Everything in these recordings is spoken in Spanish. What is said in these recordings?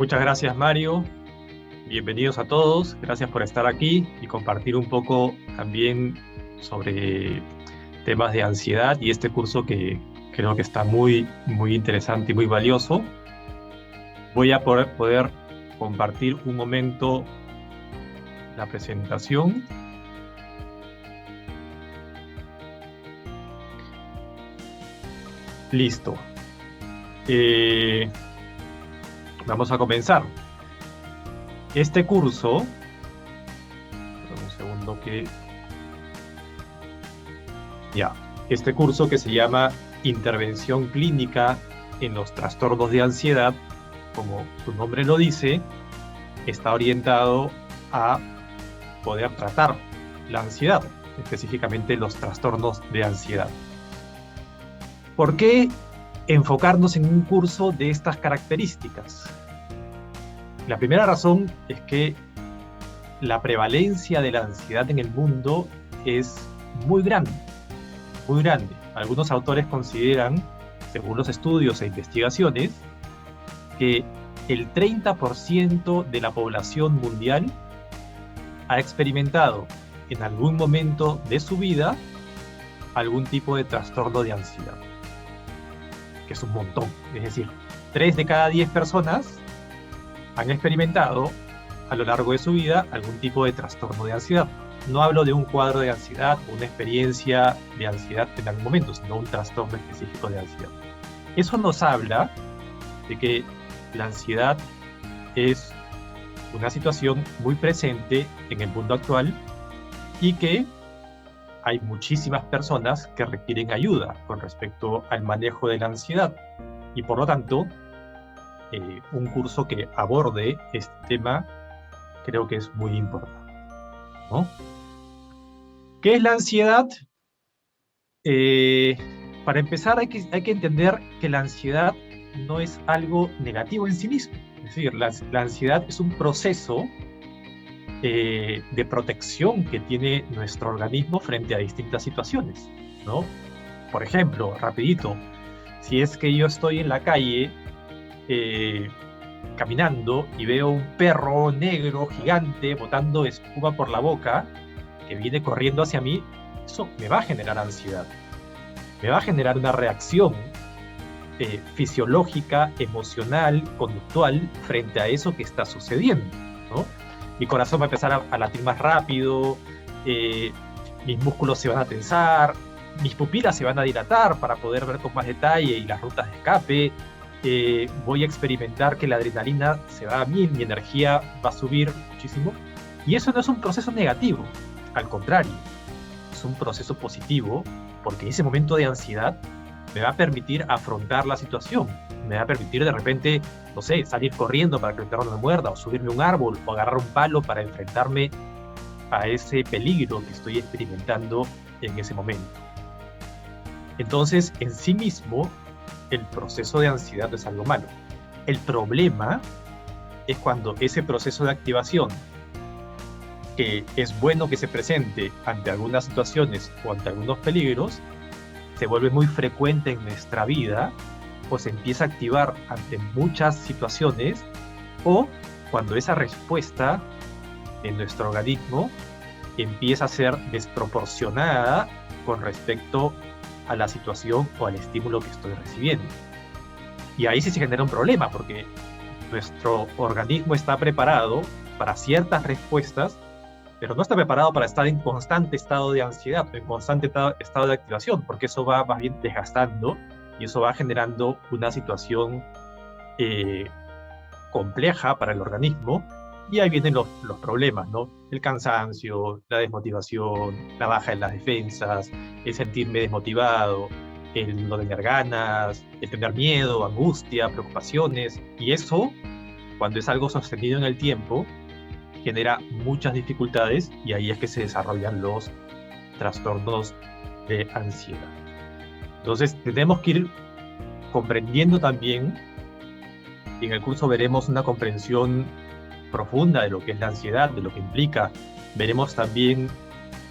Muchas gracias, Mario. Bienvenidos a todos. Gracias por estar aquí y compartir un poco también sobre temas de ansiedad y este curso que creo que está muy, muy interesante y muy valioso. Voy a poder compartir un momento la presentación. Listo. Vamos a comenzar. Este curso, un segundo que... Ya, este curso que se llama Intervención Clínica en los Trastornos de Ansiedad, como su nombre lo dice, está orientado a poder tratar la ansiedad, específicamente los trastornos de ansiedad. ¿Por qué enfocarnos en un curso de estas características? La primera razón es que la prevalencia de la ansiedad en el mundo es muy grande, muy grande. Algunos autores consideran, según los estudios e investigaciones, que el 30% de la población mundial ha experimentado en algún momento de su vida algún tipo de trastorno de ansiedad, que es un montón. Es decir, 3 de cada 10 personas han experimentado a lo largo de su vida algún tipo de trastorno de ansiedad. No hablo de un cuadro de ansiedad o una experiencia de ansiedad en algún momento, sino un trastorno específico de ansiedad. Eso nos habla de que la ansiedad es una situación muy presente en el mundo actual y que hay muchísimas personas que requieren ayuda con respecto al manejo de la ansiedad. Y por lo tanto, un curso que aborde este tema creo que es muy importante, ¿no? ¿Qué es la ansiedad? Para empezar, hay que entender que la ansiedad no es algo negativo en sí mismo. Es decir, la ansiedad es un proceso de protección que tiene nuestro organismo frente a distintas situaciones, ¿no? Por ejemplo, rapidito, si es que yo estoy en la calle caminando y veo un perro negro gigante botando espuma por la boca que viene corriendo hacia mí, eso me va a generar ansiedad, me va a generar una reacción fisiológica, emocional, conductual frente a eso que está sucediendo, ¿no? Mi corazón va a empezar a latir más rápido, mis músculos se van a tensar, mis pupilas se van a dilatar para poder ver con más detalle y las rutas de escape. Voy a experimentar que la adrenalina se va a mí, mi energía va a subir muchísimo. Y eso no es un proceso negativo, al contrario, es un proceso positivo, porque ese momento de ansiedad me va a permitir afrontar la situación, me va a permitir de repente, no sé, salir corriendo para que el perro no me muerda, o subirme a un árbol, o agarrar un palo para enfrentarme a ese peligro que estoy experimentando en ese momento. Entonces, en sí mismo, el proceso de ansiedad no es algo malo. El problema es cuando ese proceso de activación, que es bueno que se presente ante algunas situaciones o ante algunos peligros, se vuelve muy frecuente en nuestra vida o se empieza a activar ante muchas situaciones, o cuando esa respuesta en nuestro organismo empieza a ser desproporcionada con respecto a la situación o al estímulo que estoy recibiendo. Y ahí sí se genera un problema, porque nuestro organismo está preparado para ciertas respuestas, pero no está preparado para estar en constante estado de ansiedad, en constante estado de activación, porque eso va más bien desgastando y eso va generando una situación compleja para el organismo. Y ahí vienen los problemas, ¿no? El cansancio, la desmotivación, la baja en las defensas, el sentirme desmotivado, el no tener ganas, el tener miedo, angustia, preocupaciones. Y eso, cuando es algo sostenido en el tiempo, genera muchas dificultades y ahí es que se desarrollan los trastornos de ansiedad. Entonces, tenemos que ir comprendiendo también, y en el curso veremos una comprensión profunda de lo que es la ansiedad, de lo que implica. Veremos también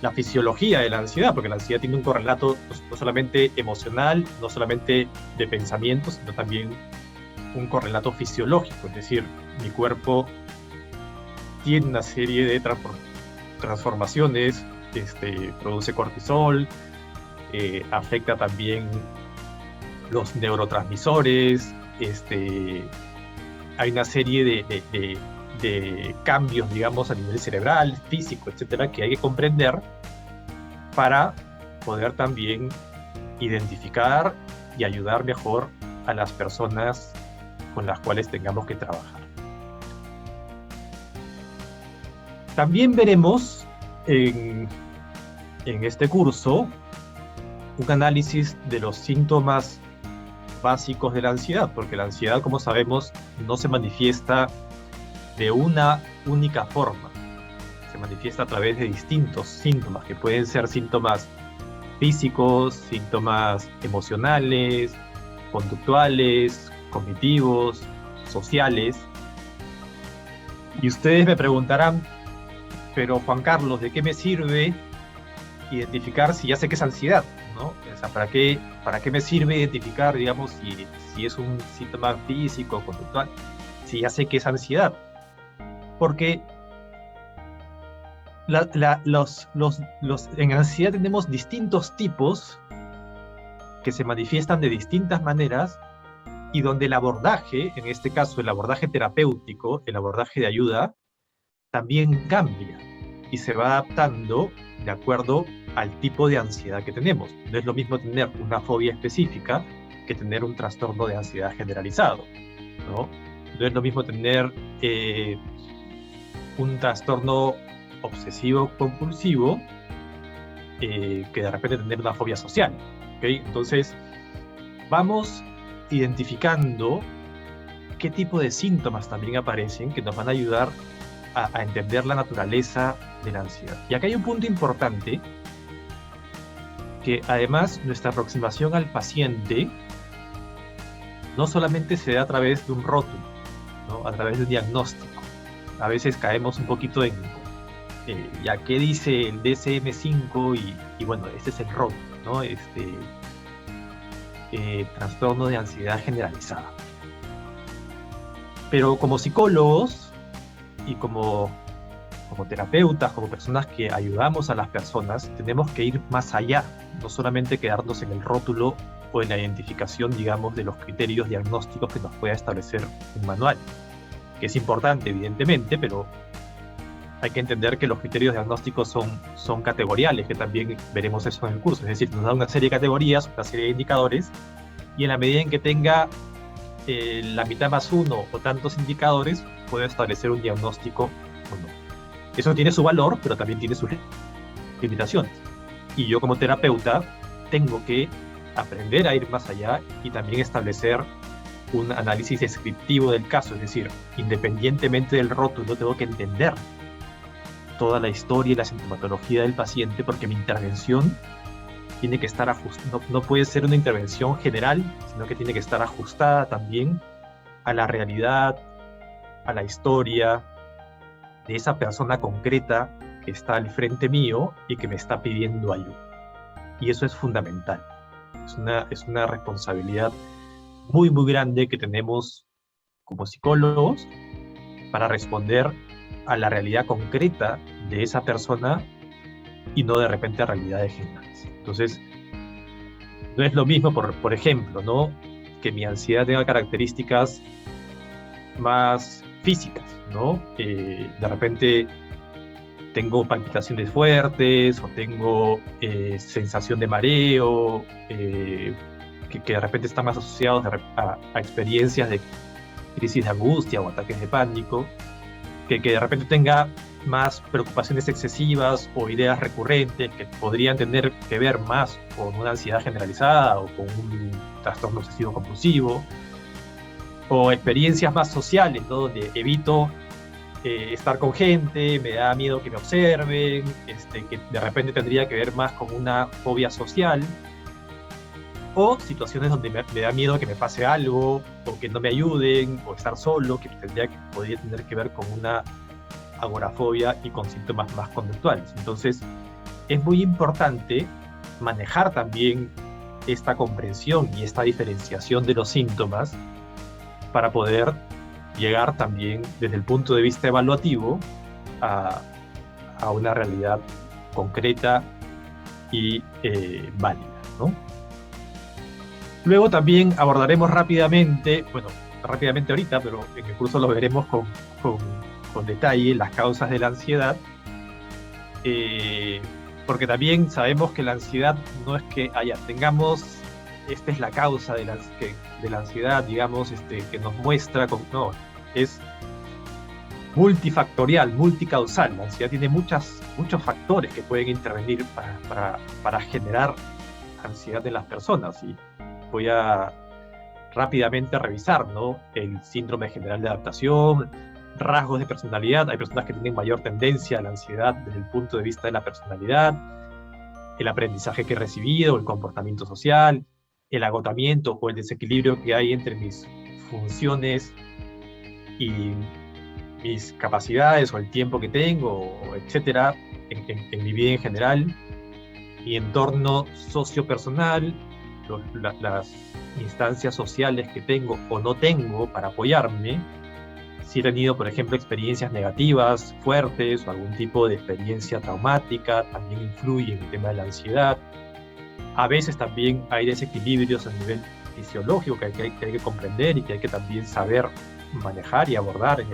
la fisiología de la ansiedad, porque la ansiedad tiene un correlato no solamente emocional, no solamente de pensamientos, sino también un correlato fisiológico, es decir, mi cuerpo tiene una serie de transformaciones, produce cortisol, afecta también los neurotransmisores, hay una serie de cambios, digamos, a nivel cerebral, físico, etcétera, que hay que comprender para poder también identificar y ayudar mejor a las personas con las cuales tengamos que trabajar. También veremos en este curso un análisis de los síntomas básicos de la ansiedad, porque la ansiedad, como sabemos, no se manifiesta de una única forma. Se manifiesta a través de distintos síntomas, que pueden ser síntomas físicos, síntomas emocionales, conductuales, cognitivos, sociales. Y ustedes me preguntarán, pero Juan Carlos, ¿de qué me sirve identificar si ya sé que es ansiedad, ¿no? O sea, ¿para qué me sirve identificar, digamos, si es un síntoma físico o conductual, si ya sé que es ansiedad? Porque en ansiedad tenemos distintos tipos que se manifiestan de distintas maneras y donde el abordaje, en este caso el abordaje terapéutico, el abordaje de ayuda, también cambia y se va adaptando de acuerdo al tipo de ansiedad que tenemos. No es lo mismo tener una fobia específica que tener un trastorno de ansiedad generalizado, ¿no? No es lo mismo tener un trastorno obsesivo compulsivo que de repente tener una fobia social, ¿okay? Entonces, vamos identificando qué tipo de síntomas también aparecen que nos van a ayudar a entender la naturaleza de la ansiedad. Y acá hay un punto importante, que además nuestra aproximación al paciente no solamente se da a través de un rótulo, ¿no? A través de un diagnóstico. A veces caemos un poquito en, ya qué dice el DSM-5 y bueno, este es el rótulo, ¿no? Trastorno de ansiedad generalizada. Pero como psicólogos y como terapeutas, como personas que ayudamos a las personas, tenemos que ir más allá, no solamente quedarnos en el rótulo o en la identificación, digamos, de los criterios diagnósticos que nos pueda establecer un manual, que es importante, evidentemente, pero hay que entender que los criterios diagnósticos son categoriales, que también veremos eso en el curso, es decir, nos da una serie de categorías, una serie de indicadores, y en la medida en que tenga la mitad más uno o tantos indicadores, puede establecer un diagnóstico o no. Eso tiene su valor, pero también tiene sus limitaciones. Y yo como terapeuta tengo que aprender a ir más allá y también establecer un análisis descriptivo del caso, es decir, independientemente del rótulo, tengo que entender toda la historia y la sintomatología del paciente, porque mi intervención tiene que estar ajustada, no puede ser una intervención general, sino que tiene que estar ajustada también a la realidad, a la historia de esa persona concreta que está al frente mío y que me está pidiendo ayuda. Y eso es fundamental. Es una responsabilidad muy, muy grande que tenemos como psicólogos para responder a la realidad concreta de esa persona y no de repente a realidades generales. Entonces, no es lo mismo, por ejemplo, ¿no?, que mi ansiedad tenga características más físicas, ¿no? De repente tengo palpitaciones fuertes o tengo sensación de mareo, que de repente están más asociados a experiencias de crisis de angustia o ataques de pánico, que de repente tenga más preocupaciones excesivas o ideas recurrentes que podrían tener que ver más con una ansiedad generalizada o con un trastorno obsesivo compulsivo, o experiencias más sociales, ¿no?, donde evito estar con gente, me da miedo que me observen, que de repente tendría que ver más con una fobia social, o situaciones donde me da miedo que me pase algo, o que no me ayuden, o estar solo, que podría tener que ver con una agorafobia y con síntomas más conductuales. Entonces, es muy importante manejar también esta comprensión y esta diferenciación de los síntomas para poder llegar también desde el punto de vista evaluativo a una realidad concreta y válida, ¿no? Luego también abordaremos rápidamente, bueno, rápidamente ahorita, pero en el curso lo veremos con detalle, las causas de la ansiedad, porque también sabemos que la ansiedad no es que tengamos, esta es la causa de la ansiedad, digamos, que nos muestra, no, es multifactorial, multicausal. La ansiedad tiene muchos factores que pueden intervenir para generar ansiedad en las personas. Y voy a rápidamente revisar, ¿no? El síndrome general de adaptación, rasgos de personalidad. Hay personas que tienen mayor tendencia a la ansiedad desde el punto de vista de la personalidad, el aprendizaje que he recibido, el comportamiento social, el agotamiento o el desequilibrio que hay entre mis funciones y mis capacidades o el tiempo que tengo, etcétera, en mi vida en general, mi entorno sociopersonal, las instancias sociales que tengo o no tengo para apoyarme, si he tenido, por ejemplo, experiencias negativas, fuertes, o algún tipo de experiencia traumática, también influye en el tema de la ansiedad. A veces también hay desequilibrios a nivel fisiológico que hay que comprender y que hay que también saber manejar y abordar en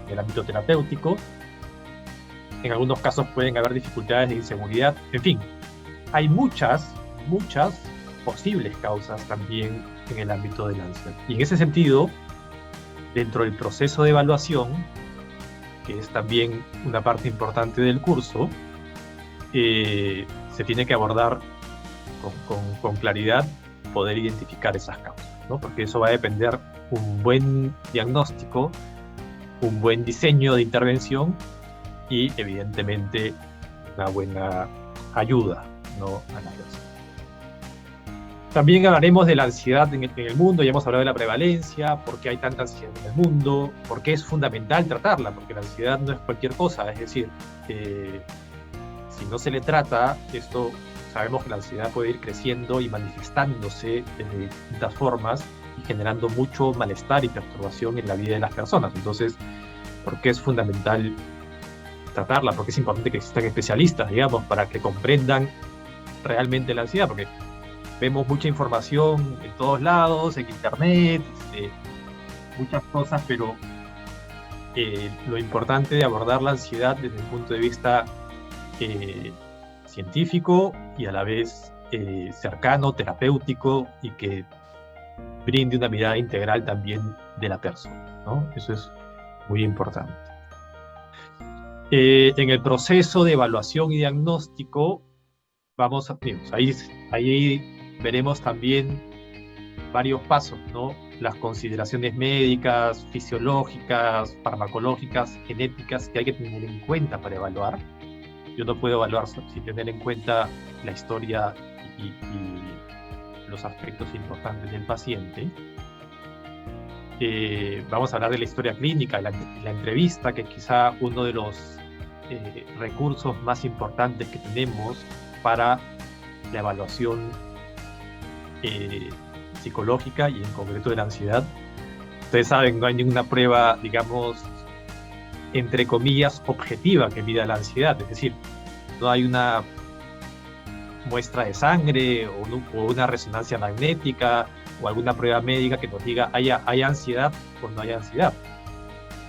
el ámbito terapéutico. En algunos casos pueden haber dificultades de inseguridad. En fin, hay muchas posibles causas también en el ámbito de la ansiedad. Y en ese sentido, dentro del proceso de evaluación, que es también una parte importante del curso, se tiene que abordar con claridad, poder identificar esas causas, ¿no? Porque eso va a depender un buen diagnóstico, un buen diseño de intervención y, evidentemente, una buena ayuda, ¿no?, a la persona. También hablaremos de la ansiedad en el mundo. Ya hemos hablado de la prevalencia, por qué hay tanta ansiedad en el mundo, por qué es fundamental tratarla, porque la ansiedad no es cualquier cosa. Es decir, si no se le trata, sabemos que la ansiedad puede ir creciendo y manifestándose de distintas formas y generando mucho malestar y perturbación en la vida de las personas. Entonces, ¿por qué es fundamental tratarla? Porque es importante que existan especialistas, digamos, para que comprendan realmente la ansiedad, porque vemos mucha información en todos lados, en internet, muchas cosas, pero lo importante de abordar la ansiedad desde el punto de vista científico y a la vez cercano, terapéutico, y que brinde una mirada integral también de la persona, ¿no? Eso es muy importante. En el proceso de evaluación y diagnóstico, ahí veremos también varios pasos, ¿no? Las consideraciones médicas, fisiológicas, farmacológicas, genéticas que hay que tener en cuenta para evaluar. Yo no puedo evaluar sin tener en cuenta la historia y los aspectos importantes del paciente. Vamos a hablar de la historia clínica, la entrevista, que es quizá uno de los recursos más importantes que tenemos para la evaluación psicológica y en concreto de la ansiedad. Ustedes saben, no hay ninguna prueba, digamos, entre comillas, objetiva que mida la ansiedad. Es decir, no hay una muestra de sangre o una resonancia magnética o alguna prueba médica que nos diga hay ansiedad o no hay ansiedad.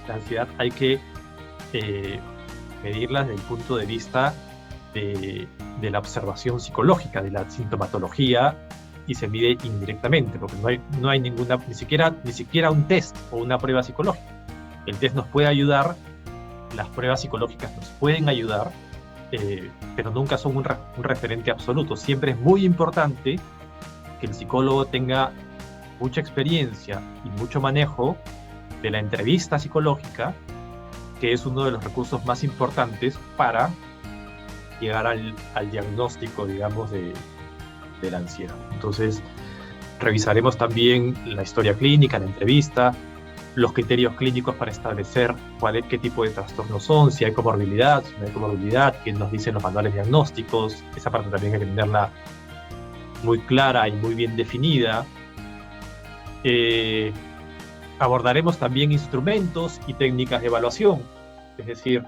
La ansiedad hay que medirla desde el punto de vista de la observación psicológica, de la sintomatología, y se mide indirectamente, porque no hay ni siquiera un test o una prueba psicológica. El test nos puede ayudar, las pruebas psicológicas nos pueden ayudar, pero nunca son un referente absoluto. Siempre es muy importante que el psicólogo tenga mucha experiencia y mucho manejo de la entrevista psicológica, que es uno de los recursos más importantes para llegar al diagnóstico, digamos, de la ansiedad. Entonces, revisaremos también la historia clínica, la entrevista, los criterios clínicos para establecer qué tipo de trastornos son, si hay comorbilidad, si no hay comorbilidad, qué nos dicen los manuales diagnósticos. Esa parte también hay que tenerla muy clara y muy bien definida. Abordaremos también instrumentos y técnicas de evaluación. Es decir,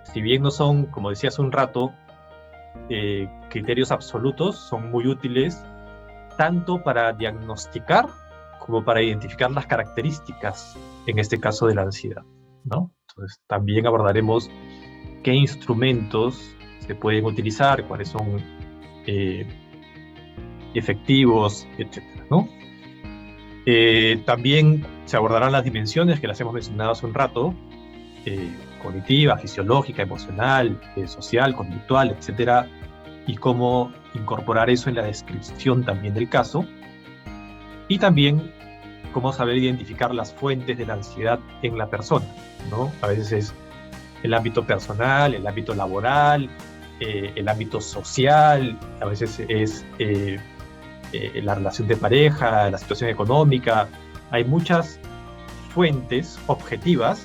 si bien no son, como decía hace un rato, criterios absolutos, son muy útiles tanto para diagnosticar como para identificar las características, en este caso de la ansiedad, ¿no? Entonces, también abordaremos qué instrumentos se pueden utilizar, cuáles son efectivos, etcétera, ¿no? También se abordarán las dimensiones que las hemos mencionado hace un rato, cognitiva, fisiológica, emocional, social, conductual, etcétera, y cómo incorporar eso en la descripción también del caso, y también cómo saber identificar las fuentes de la ansiedad en la persona, ¿no? A veces es el ámbito personal, el ámbito laboral, el ámbito social, a veces es la relación de pareja, la situación económica. Hay muchas fuentes objetivas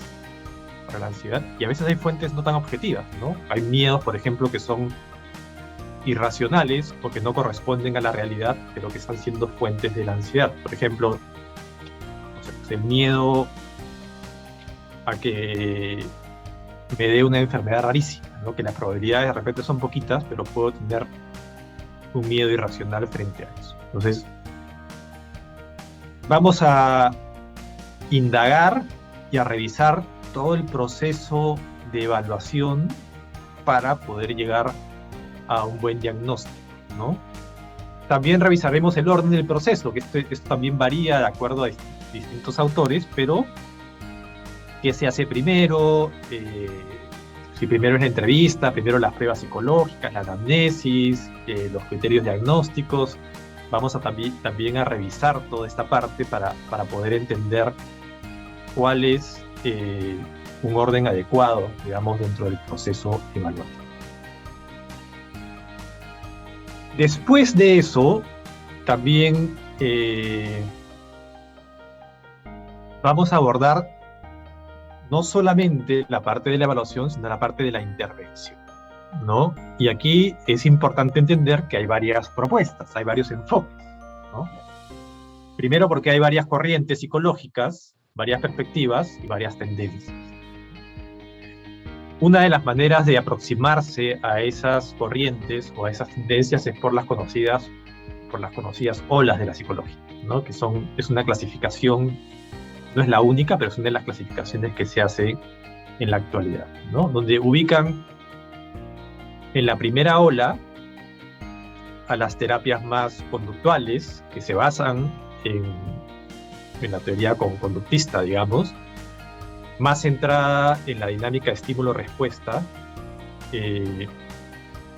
para la ansiedad y a veces hay fuentes no tan objetivas, ¿no? Hay miedos, por ejemplo, que son irracionales o que no corresponden a la realidad, pero que están siendo fuentes de la ansiedad. Por ejemplo, no sé, pues el miedo a que me dé una enfermedad rarísima, ¿no? Que las probabilidades de repente son poquitas, pero puedo tener un miedo irracional frente a eso. Entonces, vamos a indagar y a revisar todo el proceso de evaluación para poder llegar a un buen diagnóstico, ¿no? También revisaremos el orden del proceso, que esto también varía de acuerdo a distintos autores, pero ¿qué se hace primero? Si primero es la entrevista, primero las pruebas psicológicas, la anamnesis, los criterios diagnósticos. Vamos a también a revisar toda esta parte para poder entender cuál es un orden adecuado, digamos, dentro del proceso evaluativo. Después de eso, también vamos a abordar no solamente la parte de la evaluación, sino la parte de la intervención, ¿no? Y aquí es importante entender que hay varias propuestas, hay varios enfoques, ¿no? Primero porque hay varias corrientes psicológicas, varias perspectivas y varias tendencias. Una de las maneras de aproximarse a esas corrientes o a esas tendencias es por las conocidas olas de la psicología, ¿no? Es una clasificación, no es la única, pero es una de las clasificaciones que se hace en la actualidad, ¿no? Donde ubican en la primera ola a las terapias más conductuales, que se basan en la teoría conductista, digamos, más centrada en la dinámica de estímulo-respuesta,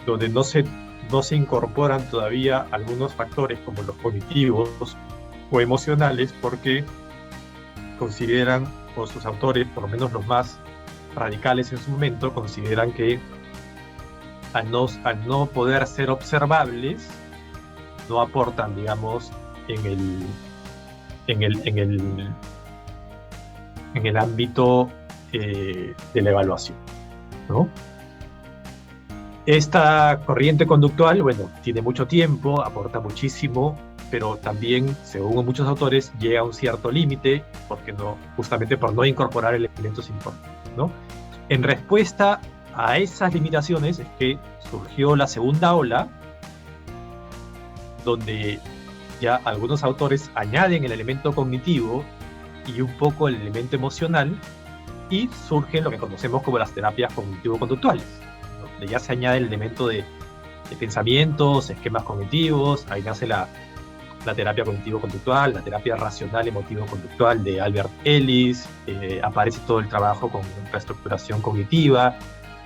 donde no se incorporan todavía algunos factores como los cognitivos o emocionales, porque consideran, o sus autores, por lo menos los más radicales en su momento, consideran que al no poder ser observables, no aportan, digamos, en el ámbito de la evaluación, ¿no? Esta corriente conductual, bueno, tiene mucho tiempo, aporta muchísimo, pero también, según muchos autores, llega a un cierto límite, justamente por no incorporar elementos importantes, ¿no? En respuesta a esas limitaciones es que surgió la segunda ola, donde ya algunos autores añaden el elemento cognitivo y un poco el elemento emocional, y surgen lo que conocemos como las terapias cognitivo-conductuales, donde ya se añade el elemento de pensamientos, esquemas cognitivos. Ahí nace la terapia cognitivo-conductual, la terapia racional emotivo-conductual de Albert Ellis, aparece todo el trabajo con reestructuración cognitiva,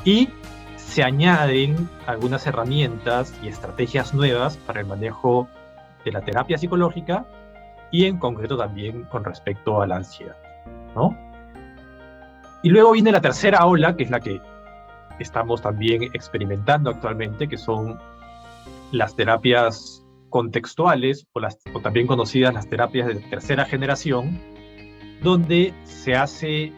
y se añaden algunas herramientas y estrategias nuevas para el manejo de la terapia psicológica y en concreto también con respecto a la ansiedad, ¿no? Y luego viene la tercera ola, que es la que estamos también experimentando actualmente, que son las terapias contextuales o también conocidas las terapias de tercera generación, donde se hace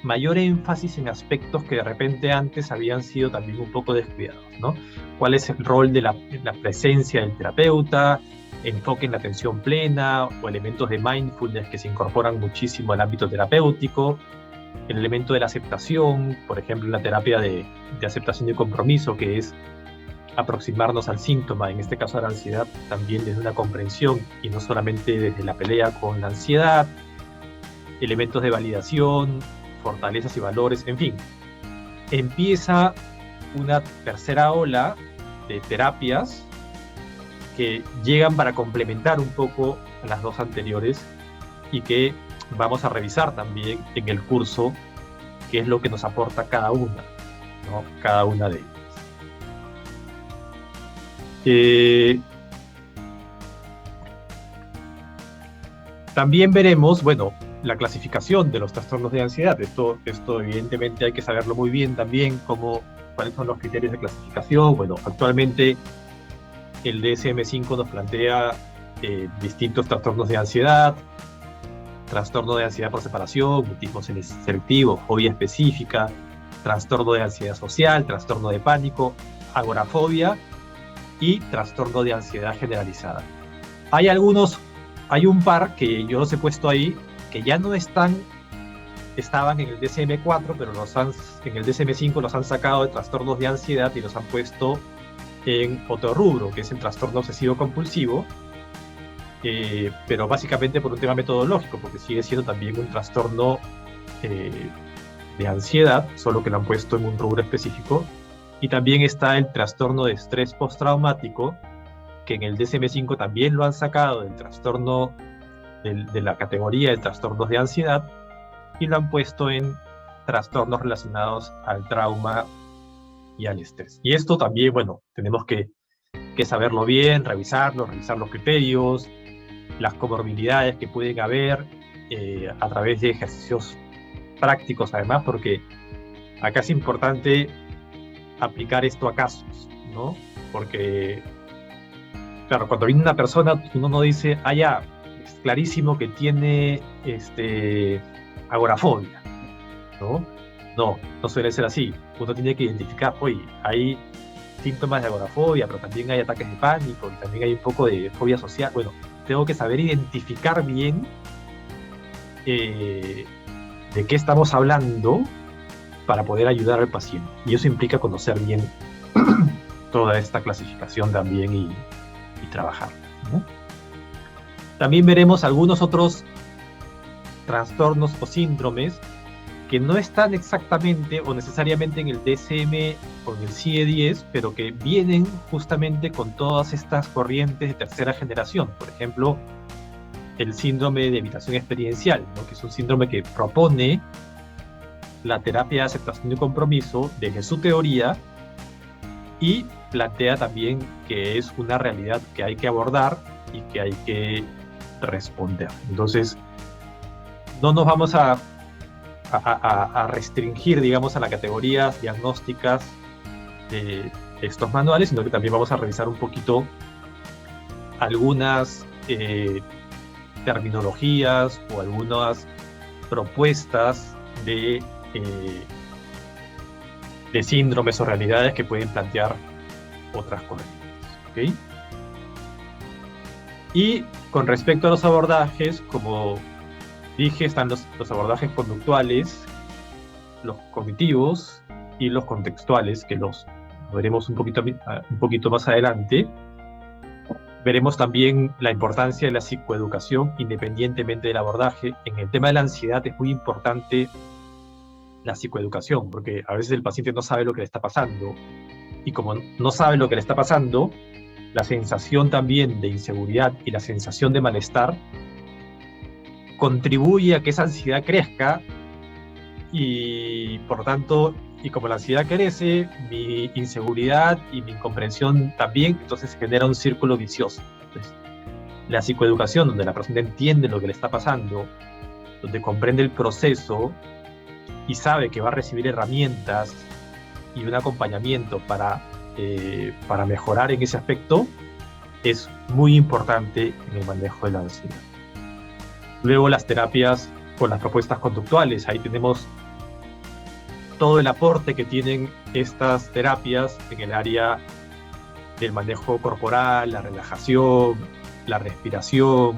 mayor énfasis en aspectos que de repente antes habían sido también un poco descuidados, ¿no? ¿Cuál es el rol de la presencia del terapeuta? Enfoque en la atención plena o elementos de mindfulness que se incorporan muchísimo al ámbito terapéutico, el elemento de la aceptación, por ejemplo, la terapia de aceptación y compromiso, que es aproximarnos al síntoma, en este caso a la ansiedad, también desde una comprensión y no solamente desde la pelea con la ansiedad, elementos de validación, fortalezas y valores, en fin. Empieza una tercera ola de terapias que llegan para complementar un poco a las dos anteriores y que vamos a revisar también en el curso qué es lo que nos aporta cada una, ¿no? Cada una de ellas. También veremos, bueno, la clasificación de los trastornos de ansiedad. Esto evidentemente hay que saberlo muy bien también, cuáles son los criterios de clasificación. Bueno, actualmente el DSM-5 nos plantea distintos trastornos de ansiedad, trastorno de ansiedad por separación, mutismo selectivo, fobia específica, trastorno de ansiedad social, trastorno de pánico, agorafobia y trastorno de ansiedad generalizada. Hay un par que yo los he puesto ahí que ya no estaban en el DSM-4, pero en el DSM-5 los han sacado de trastornos de ansiedad y los han puesto en otro rubro, que es el trastorno obsesivo compulsivo, pero básicamente por un tema metodológico, porque sigue siendo también un trastorno de ansiedad, solo que lo han puesto en un rubro específico. Y también está el trastorno de estrés postraumático, que en el DSM-5 también lo han sacado del trastorno de la categoría de trastornos de ansiedad y lo han puesto en trastornos relacionados al trauma y al estrés. Y esto también, bueno, tenemos que saberlo bien, revisar los criterios, las comorbilidades que pueden haber a través de ejercicios prácticos, además, porque acá es importante aplicar esto a casos, ¿no? Porque, claro, cuando viene una persona, uno no dice, ya, es clarísimo que tiene agorafobia, ¿no? No suele ser así. Uno tiene que identificar, oye, hay síntomas de agorafobia, pero también hay ataques de pánico y también hay un poco de fobia social. Bueno, tengo que saber identificar bien de qué estamos hablando para poder ayudar al paciente. Y eso implica conocer bien toda esta clasificación también y trabajar, ¿no? También veremos algunos otros trastornos o síndromes que no están exactamente o necesariamente en el DSM o en el CIE-10, pero que vienen justamente con todas estas corrientes de tercera generación. Por ejemplo, el síndrome de evitación experiencial, ¿no? Que es un síndrome que propone la terapia de aceptación y compromiso desde su teoría y plantea también que es una realidad que hay que abordar y que hay que responder. Entonces, no nos vamos a restringir, digamos, a las categorías diagnósticas de estos manuales, sino que también vamos a revisar un poquito algunas terminologías o algunas propuestas de síndromes o realidades que pueden plantear otras corrientes, ¿ok? Y con respecto a los abordajes, como dije, están los abordajes conductuales, los cognitivos y los contextuales, que los veremos un poquito más adelante. Veremos también la importancia de la psicoeducación independientemente del abordaje. En el tema de la ansiedad es muy importante la psicoeducación, porque a veces el paciente no sabe lo que le está pasando, y como no sabe lo que le está pasando, la sensación también de inseguridad y la sensación de malestar contribuye a que esa ansiedad crezca y por lo tanto, y como la ansiedad crece, mi inseguridad y mi incomprensión también, entonces se genera un círculo vicioso. Entonces, la psicoeducación, donde la persona entiende lo que le está pasando, donde comprende el proceso y sabe que va a recibir herramientas y un acompañamiento para mejorar en ese aspecto, es muy importante en el manejo de la ansiedad. Luego las terapias con las propuestas conductuales, ahí tenemos todo el aporte que tienen estas terapias en el área del manejo corporal, la relajación, la respiración,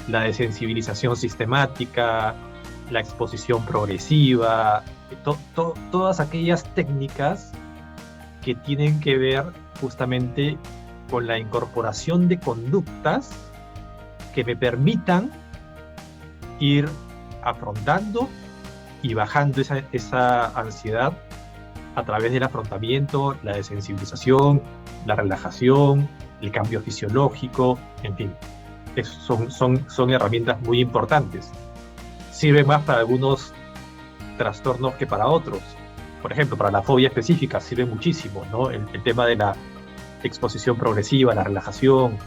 la desensibilización sistemática, la exposición progresiva, todas aquellas técnicas que tienen que ver justamente con la incorporación de conductas que me permitan ir afrontando y bajando esa ansiedad a través del afrontamiento, la desensibilización, la relajación, el cambio fisiológico, en fin. Son herramientas muy importantes. Sirven más para algunos trastornos que para otros. Por ejemplo, para la fobia específica sirve muchísimo, ¿no? El tema de la exposición progresiva, la relajación,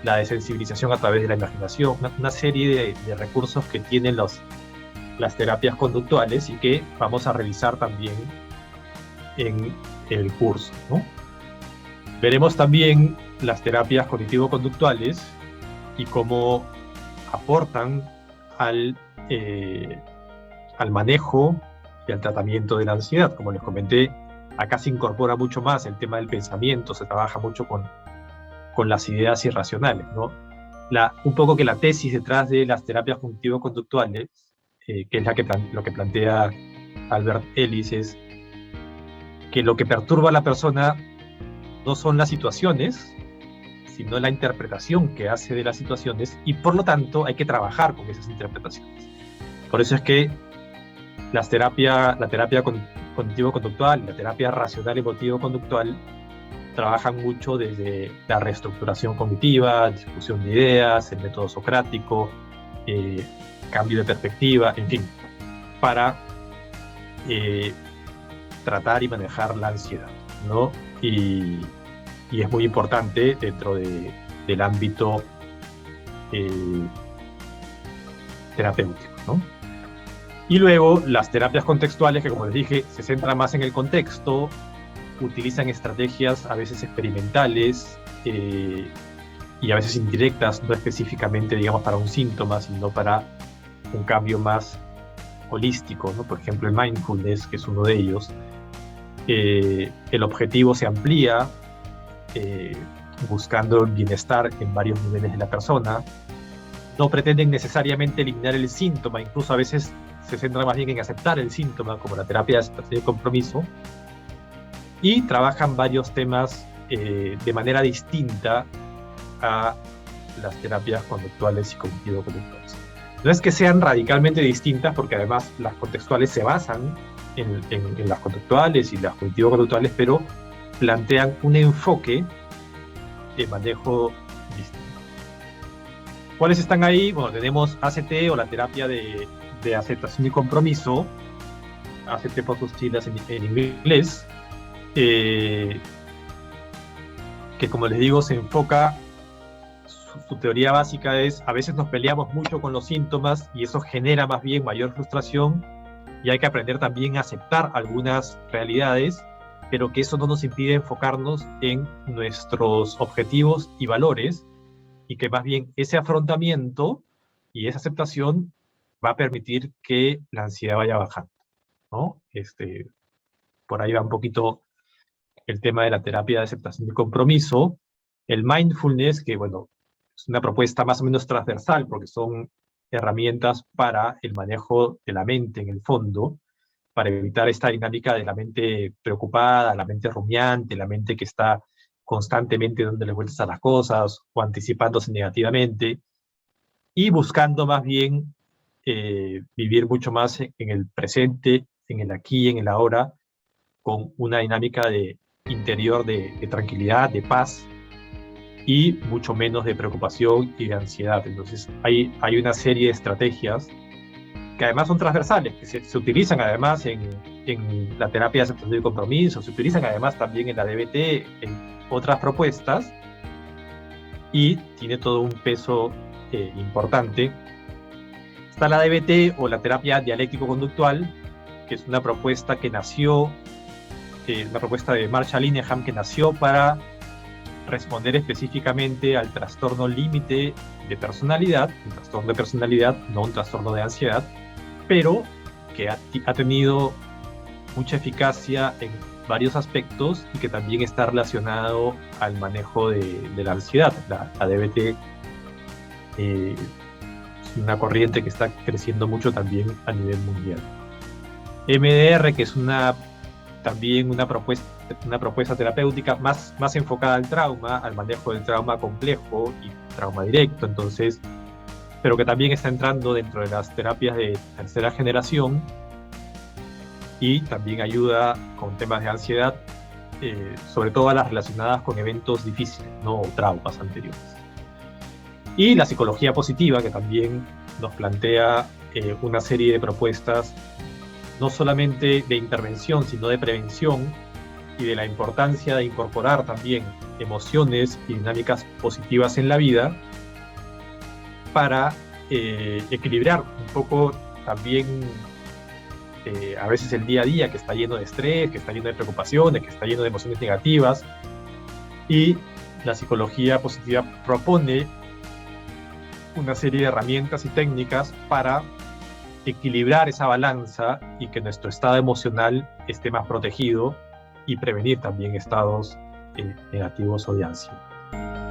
la desensibilización a través de la imaginación, una serie de recursos que tienen las terapias conductuales y que vamos a revisar también en el curso, ¿no? Veremos también las terapias cognitivo-conductuales y cómo aportan al manejo y al tratamiento de la ansiedad. Como les comenté, acá se incorpora mucho más el tema del pensamiento, se trabaja mucho con las ideas irracionales, ¿no? Un poco que la tesis detrás de las terapias cognitivo-conductuales, que es lo que plantea Albert Ellis, es que lo que perturba a la persona no son las situaciones, sino la interpretación que hace de las situaciones, y por lo tanto hay que trabajar con esas interpretaciones. Por eso es que la terapia cognitivo-conductual, la terapia racional emotivo-conductual trabajan mucho desde la reestructuración cognitiva, discusión de ideas, el método socrático, cambio de perspectiva, en fin, para tratar y manejar la ansiedad, ¿no? Y es muy importante dentro del ámbito terapéutico, ¿no? Y luego las terapias contextuales, que como les dije, se centran más en el contexto, utilizan estrategias a veces experimentales y a veces indirectas, no específicamente, digamos, para un síntoma, sino para un cambio más holístico, ¿no? Por ejemplo, el mindfulness, que es uno de ellos. El objetivo se amplía buscando el bienestar en varios niveles de la persona. No pretenden necesariamente eliminar el síntoma, incluso a veces se centra más bien en aceptar el síntoma, como la terapia de aceptación y compromiso, y trabajan varios temas de manera distinta a las terapias conductuales y cognitivo-conductuales. No es que sean radicalmente distintas, porque además las contextuales se basan en las conductuales y las cognitivo-conductuales, pero plantean un enfoque de manejo distinto. ¿Cuáles están ahí? Bueno, tenemos ACT, o la terapia de aceptación y compromiso, ACT por sus siglas en inglés, que como les digo se enfoca, su teoría básica es: a veces nos peleamos mucho con los síntomas y eso genera más bien mayor frustración, y hay que aprender también a aceptar algunas realidades, pero que eso no nos impide enfocarnos en nuestros objetivos y valores, y que más bien ese afrontamiento y esa aceptación va a permitir que la ansiedad vaya bajando, ¿no? Por ahí va un poquito el tema de la terapia de aceptación y compromiso. El mindfulness, que bueno, es una propuesta más o menos transversal, porque son herramientas para el manejo de la mente en el fondo, para evitar esta dinámica de la mente preocupada, la mente rumiante, la mente que está constantemente dándole vueltas a las cosas o anticipándose negativamente, y buscando más bien vivir mucho más en el presente, en el aquí, en el ahora, con una dinámica interior de tranquilidad, de paz, y mucho menos de preocupación y de ansiedad. Entonces hay una serie de estrategias que además son transversales, que se utilizan además en la terapia de aceptación y compromiso, se utilizan además también en la DBT, en otras propuestas, y tiene todo un peso importante. Está la DBT, o la terapia dialéctico-conductual, que es una propuesta que nació, una propuesta de Marshall Linehan, que nació para responder específicamente al trastorno límite de personalidad, un trastorno de personalidad, no un trastorno de ansiedad, pero que ha tenido mucha eficacia en varios aspectos y que también está relacionado al manejo de la ansiedad. La DBT es una corriente que está creciendo mucho también a nivel mundial. MDR, que es también una propuesta terapéutica más enfocada al trauma, al manejo del trauma complejo y trauma directo, entonces, pero que también está entrando dentro de las terapias de tercera generación y también ayuda con temas de ansiedad, sobre todo a las relacionadas con eventos difíciles, ¿no? O traumas anteriores. Y la psicología positiva, que también nos plantea una serie de propuestas, no solamente de intervención, sino de prevención, y de la importancia de incorporar también emociones y dinámicas positivas en la vida para equilibrar un poco también a veces el día a día, que está lleno de estrés, que está lleno de preocupaciones, que está lleno de emociones negativas. Y la psicología positiva propone una serie de herramientas y técnicas para equilibrar esa balanza y que nuestro estado emocional esté más protegido y prevenir también estados negativos o de ansiedad.